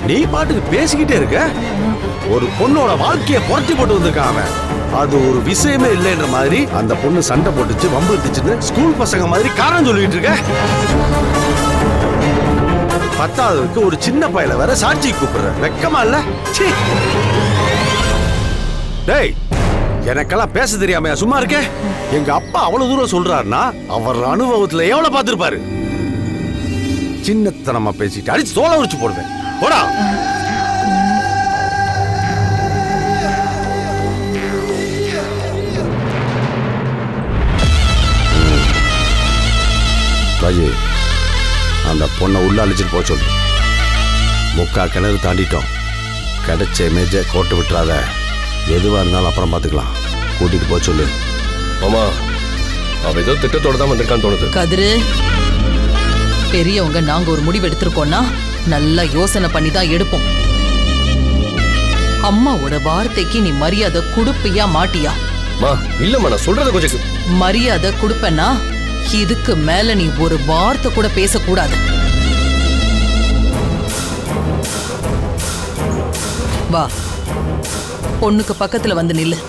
நீ பாட்டுக்கு பேசிக்கிட்டே இருக்க. ஒரு பொண்ணோட வாழ்க்கையை புரட்டி போட்டு வந்திருக்கான் அவன். அது ஒரு விஷயமே இல்லைன்ற மாதிரி அந்த பொண்ணு சண்டை போட்டுச்சு, வம்பு எடுத்துச்சுன்னு ஸ்கூல் பசங்க மாதிரி காரணம் சொல்லிட்டு இருக்க. பத்தாவதுக்கு ஒரு சின்ன பையல வேற சாட்சி கூப்பிடுற, வெக்கமா இல்ல? டேய், எனக்கெல்லாம் பேச தெரியாம சும்மா இருக்க. எங்க அப்பா அவ்வளவு தூரம் சொல்றாருன்னா அவர் அனுபவத்துல எவ்வளவு பார்த்திருப்பாரு. சின்னத்தனமா பேசிட்டு அடிச்சு தோலை உரிச்சு போடுவேன். போடா. ராஜி, அந்த பொண்ணை உள்ள அழிச்சிட்டு போக சொல்லு. முக்கா கிணறு தாண்டிட்டோம். கிடைச்ச இமேஜை கோட்டை விட்டுறாத. எதுவாக இருந்தாலும் அப்புறம் பார்த்துக்கலாம். கூட்டிட்டு போக சொல்லு. ஆமா, அவ ஏதோ திட்டத்தோட தான் வந்திருக்கான்னு தோணுது. கதிரு, பெரியவங்க நாங்க ஒரு முடிவு எடுத்திருக்கோம்னா நல்லா யோசனை பண்ணி தான் எடுப்போம். அம்மாவோட வார்த்தைக்கு நீ மரியாதை கொடுப்பியா மாட்டியா? இல்லம்மா, நான் சொல்றத கொஞ்சம் மரியாதை கொடுப்பேன்னா இதுக்கு மேல நீ ஒரு வார்த்தை கூட பேசக்கூடாது. வா, பொண்ணுக்கு பக்கத்துல வந்து நில்லு.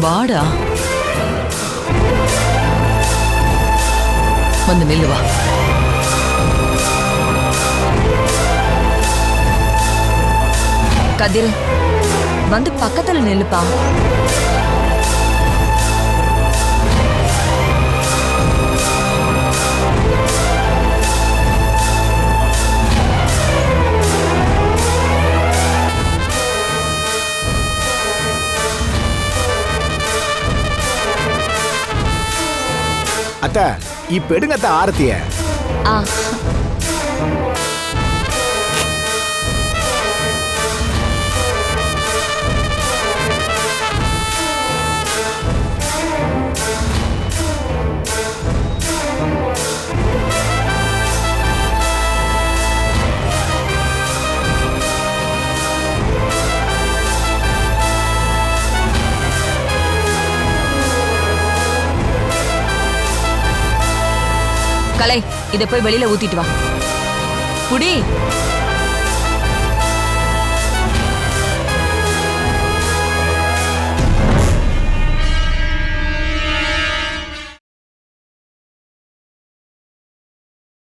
வாடா, வந்து நில்லு. வா. கதிர், வந்து பக்கத்துல நில்லுப்பா. அத்த, இப்ப எடுங்க அத்த ஆரத்திய. கலை, இத போய் வெளியில ஊத்திட்டு வா. புடி.